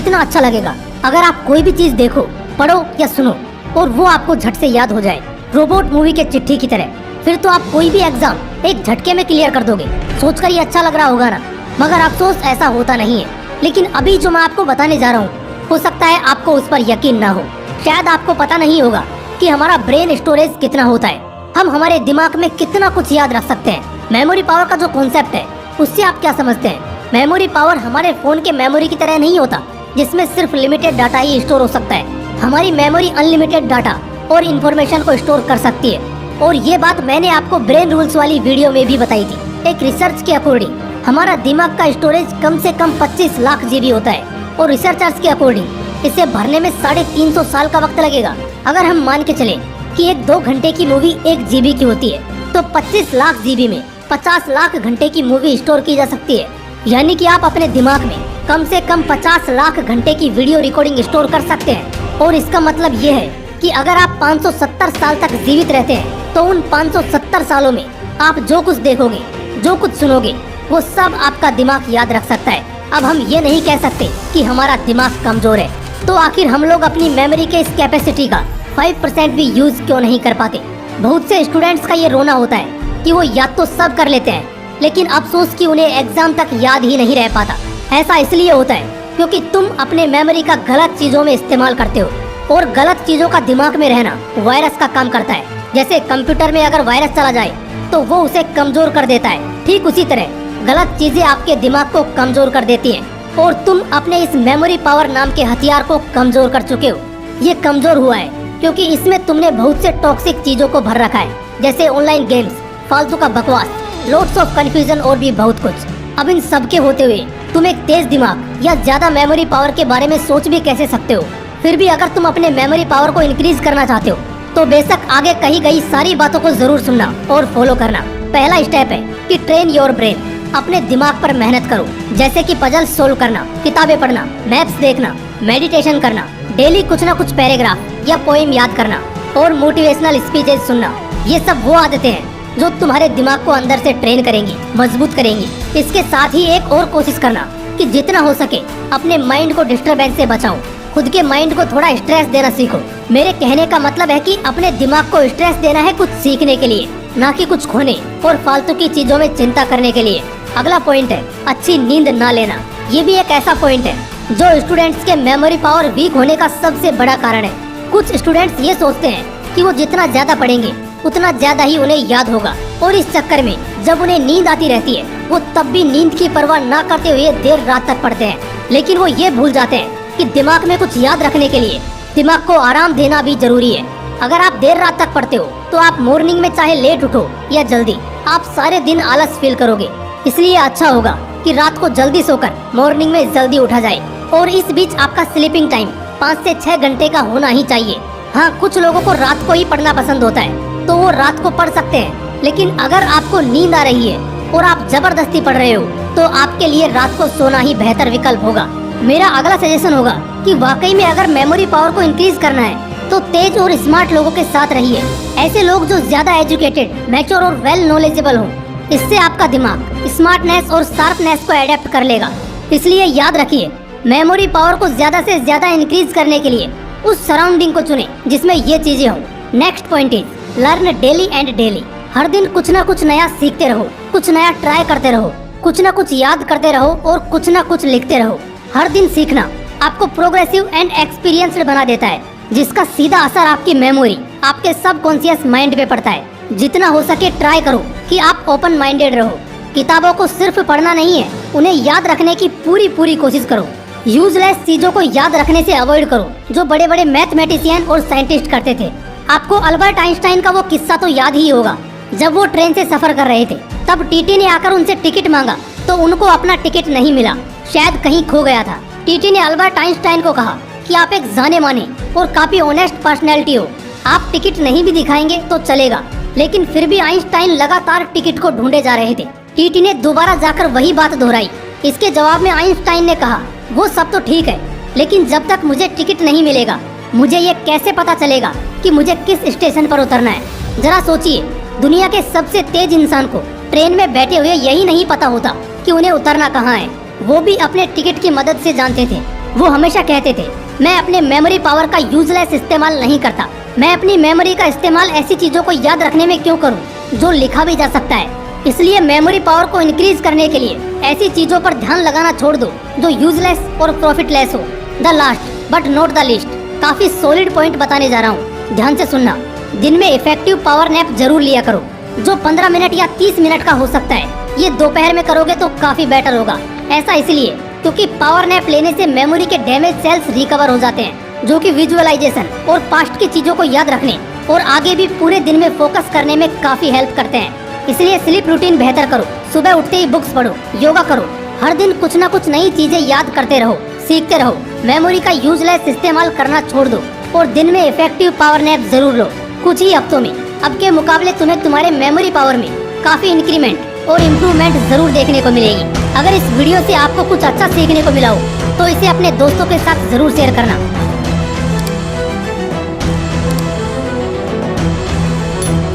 कितना अच्छा लगेगा अगर आप कोई भी चीज देखो, पढ़ो या सुनो और वो आपको झट से याद हो जाए, रोबोट मूवी के चिट्ठी की तरह। फिर तो आप कोई भी एग्जाम एक झटके में क्लियर कर दोगे। सोचकर ये अच्छा लग रहा होगा ना, मगर अफसोस ऐसा होता नहीं है। लेकिन अभी जो मैं आपको बताने जा रहा हूँ, हो सकता है आपको उस पर यकीन ना हो। शायद आपको पता नहीं होगा कि हमारा ब्रेन स्टोरेज कितना होता है, हम हमारे दिमाग में कितना कुछ याद रख सकते हैं। मेमोरी पावर का जो कॉन्सेप्ट है, उससे आप क्या समझते हैं? मेमोरी पावर हमारे फोन के मेमोरी की तरह नहीं होता, जिसमें सिर्फ लिमिटेड डाटा ही स्टोर हो सकता है। हमारी मेमोरी अनलिमिटेड डाटा और इन्फॉर्मेशन को स्टोर कर सकती है। और ये बात मैंने आपको ब्रेन रूल्स वाली वीडियो में भी बताई थी। एक रिसर्च के अकॉर्डिंग हमारा दिमाग का स्टोरेज कम से कम 25 लाख जीबी होता है, और रिसर्चर्स के अकॉर्डिंग इसे भरने में 350 साल का वक्त लगेगा। अगर हम मान के चले कि एक 2 घंटे की मूवी 1 जीबी की होती है, तो 25 लाख जीबी में 50 लाख घंटे की मूवी स्टोर की जा सकती है। यानी कि आप अपने दिमाग में कम से कम 50 लाख घंटे की वीडियो रिकॉर्डिंग स्टोर कर सकते हैं। और इसका मतलब ये है कि अगर आप 570 साल तक जीवित रहते हैं, तो उन 570 सालों में आप जो कुछ देखोगे, जो कुछ सुनोगे, वो सब आपका दिमाग याद रख सकता है। अब हम ये नहीं कह सकते कि हमारा दिमाग कमजोर है, तो आखिर हम लोग अपनी मेमोरी के इस कैपेसिटी का 5% भी यूज क्यों नहीं कर पाते? बहुत से स्टूडेंट्स का ये रोना होता है कि वो याद तो सब कर लेते हैं, लेकिन अफसोस कि उन्हें एग्जाम तक याद ही नहीं रह पाता। ऐसा इसलिए होता है क्योंकि तुम अपने मेमोरी का गलत चीजों में इस्तेमाल करते हो, और गलत चीजों का दिमाग में रहना वायरस का काम करता है। जैसे कंप्यूटर में अगर वायरस चला जाए तो वो उसे कमजोर कर देता है, ठीक उसी तरह गलत चीजें आपके दिमाग को कमजोर कर देती हैं, और तुम अपने इस मेमोरी पावर नाम के हथियार को कमजोर कर चुके हो। ये कमजोर हुआ है क्योंकि इसमें तुमने बहुत से टॉक्सिक चीजों को भर रखा है, जैसे ऑनलाइन गेम्स, फालतू का बकवास, लोड्स ऑफ कंफ्यूजन और भी बहुत कुछ। अब इन सब के होते हुए तुम एक तेज दिमाग या ज्यादा मेमोरी पावर के बारे में सोच भी कैसे सकते हो? फिर भी अगर तुम अपने मेमोरी पावर को इंक्रीज करना चाहते हो, तो बेशक आगे कही गई सारी बातों को जरूर सुनना और फॉलो करना। पहला स्टेप है कि ट्रेन योर ब्रेन। अपने दिमाग पर मेहनत करो, जैसे कि पजल सोल्व करना, किताबें पढ़ना, मैप्स देखना, मेडिटेशन करना, डेली कुछ ना कुछ पैराग्राफ या पोएम याद करना, और मोटिवेशनल स्पीचेस सुनना। ये सब वो आदतें हैं जो तुम्हारे दिमाग को अंदर से ट्रेन करेंगी, मजबूत करेंगी। इसके साथ ही एक और कोशिश करना कि जितना हो सके अपने माइंड को डिस्टरबेंस से बचाओ। खुद के माइंड को थोड़ा स्ट्रेस देना सीखो। मेरे कहने का मतलब है कि अपने दिमाग को स्ट्रेस देना है कुछ सीखने के लिए, ना कि कुछ खोने और फालतू की चीजों में चिंता करने के लिए। अगला पॉइंट है अच्छी नींद ना लेना। ये भी एक ऐसा पॉइंट है जो स्टूडेंट्स के मेमोरी पावर वीक होने का सबसे बड़ा कारण है। कुछ स्टूडेंट्स ये सोचते हैं कि वो जितना ज्यादा पढ़ेंगे उतना ज्यादा ही उन्हें याद होगा, और इस चक्कर में जब उन्हें नींद आती रहती है, वो तब भी नींद की परवाह ना करते हुए देर रात तक पढ़ते हैं। लेकिन वो ये भूल जाते हैं कि दिमाग में कुछ याद रखने के लिए दिमाग को आराम देना भी जरूरी है। अगर आप देर रात तक पढ़ते हो, तो आप मॉर्निंग में चाहे लेट उठो या जल्दी, आप सारे दिन आलस फील करोगे। इसलिए अच्छा होगा कि रात को जल्दी सोकर मॉर्निंग में जल्दी उठा जाए, और इस बीच आपका स्लीपिंग टाइम 5 से 6 घंटे का होना ही चाहिए। हाँ, कुछ लोगों को रात को ही पढ़ना पसंद होता है, तो वो रात को पढ़ सकते हैं। लेकिन अगर आपको नींद आ रही है और आप जबरदस्ती पढ़ रहे हो, तो आपके लिए रात को सोना ही बेहतर विकल्प होगा। मेरा अगला सजेशन होगा कि वाकई में अगर मेमोरी पावर को इंक्रीज करना है, तो तेज और स्मार्ट लोगों के साथ रहिए। ऐसे लोग जो ज्यादा एजुकेटेड, मैच्योर और वेल नॉलेजेबल हो। इससे आपका दिमाग स्मार्टनेस और शार्पनेस को एडेप्ट कर लेगा। इसलिए याद रखिए, मेमोरी पावर को ज्यादा से ज्यादा इंक्रीज करने के लिए उस सराउंडिंग को चुने जिसमें ये चीजें हो। Next point is learn daily and daily. हर दिन कुछ ना कुछ नया सीखते रहो, कुछ नया ट्राई करते रहो, कुछ ना कुछ याद करते रहो और कुछ ना कुछ लिखते रहो। हर दिन सीखना आपको प्रोग्रेसिव एंड एक्सपीरियंस्ड बना देता है, जिसका सीधा असर आपकी मेमोरी, आपके सबकॉन्शियस माइंड पे पड़ता है। जितना हो सके ट्राई करो कि आप ओपन माइंडेड रहो। किताबों को सिर्फ पढ़ना नहीं है, उन्हें याद रखने की पूरी कोशिश करो। यूजलेस चीजों को याद रखने से अवॉइड करो, जो बड़े बड़े मैथमेटिशियन और साइंटिस्ट करते थे। आपको अल्बर्ट आइंस्टाइन का वो किस्सा तो याद ही होगा, जब वो ट्रेन से सफर कर रहे थे, तब टीटी ने आकर उनसे टिकट मांगा, तो उनको अपना टिकट नहीं मिला, शायद कहीं खो गया था। टीटी ने अल्बर्ट आइंस्टाइन को कहा कि आप एक जाने माने और काफी ऑनेस्ट पर्सनैलिटी हो, आप टिकट नहीं भी दिखाएंगे तो चलेगा। लेकिन फिर भी आइंस्टाइन लगातार टिकट को ढूंढे जा रहे थे। टीटी ने दोबारा जाकर वही बात दोहराई। इसके जवाब में आइंस्टाइन ने कहा, वो सब तो ठीक है, लेकिन जब तक मुझे टिकट नहीं मिलेगा, मुझे ये कैसे पता चलेगा कि मुझे किस स्टेशन पर उतरना है। जरा सोचिए, दुनिया के सबसे तेज इंसान को ट्रेन में बैठे हुए यही नहीं पता होता कि उन्हें उतरना कहाँ है। वो भी अपने टिकट की मदद से जानते थे। वो हमेशा कहते थे, मैं अपने मेमोरी पावर का यूजलेस इस्तेमाल नहीं करता। मैं अपनी मेमोरी का इस्तेमाल ऐसी चीजों को याद रखने में क्यों करूं जो लिखा भी जा सकता है। इसलिए मेमोरी पावर को इंक्रीज करने के लिए ऐसी चीजों पर ध्यान लगाना छोड़ दो जो यूजलेस और प्रॉफिटलेस हो। The last but not the least, काफी सॉलिड पॉइंट बताने जा रहा हूँ, ध्यान से सुनना। दिन में इफेक्टिव पावर नैप जरूर लिया करो, जो 15 मिनट या 30 मिनट का हो सकता है। ये दोपहर में करोगे तो काफी बेटर होगा। ऐसा इसलिए क्योंकि पावर नैप लेने से मेमोरी के डैमेज सेल्स रिकवर हो जाते हैं, जो कि विजुअलाइजेशन और पास्ट की चीजों को याद रखने और आगे भी पूरे दिन में फोकस करने में काफी हेल्प करते हैं। इसलिए स्लीप रूटीन बेहतर करो, सुबह उठते ही बुक्स पढ़ो, योगा करो, हर दिन कुछ न कुछ नई चीजें याद करते रहो, सीखते रहो। मेमोरी का यूजलेस इस्तेमाल करना छोड़ दो और दिन में इफेक्टिव पावर नैप जरूर लो। कुछ ही हफ्तों में अब के मुकाबले तुम्हें तुम्हारे मेमोरी पावर में काफी इंक्रीमेंट और इम्प्रूवमेंट जरूर देखने को मिलेगी। अगर इस वीडियो से आपको कुछ अच्छा सीखने को मिला हो तो इसे अपने दोस्तों के साथ जरूर शेयर करना।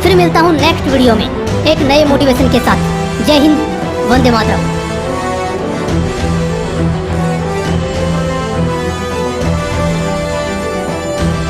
फिर मिलता हूँ नेक्स्ट वीडियो में एक नए मोटिवेशन के साथ। जय हिंद, वंदे मातरम।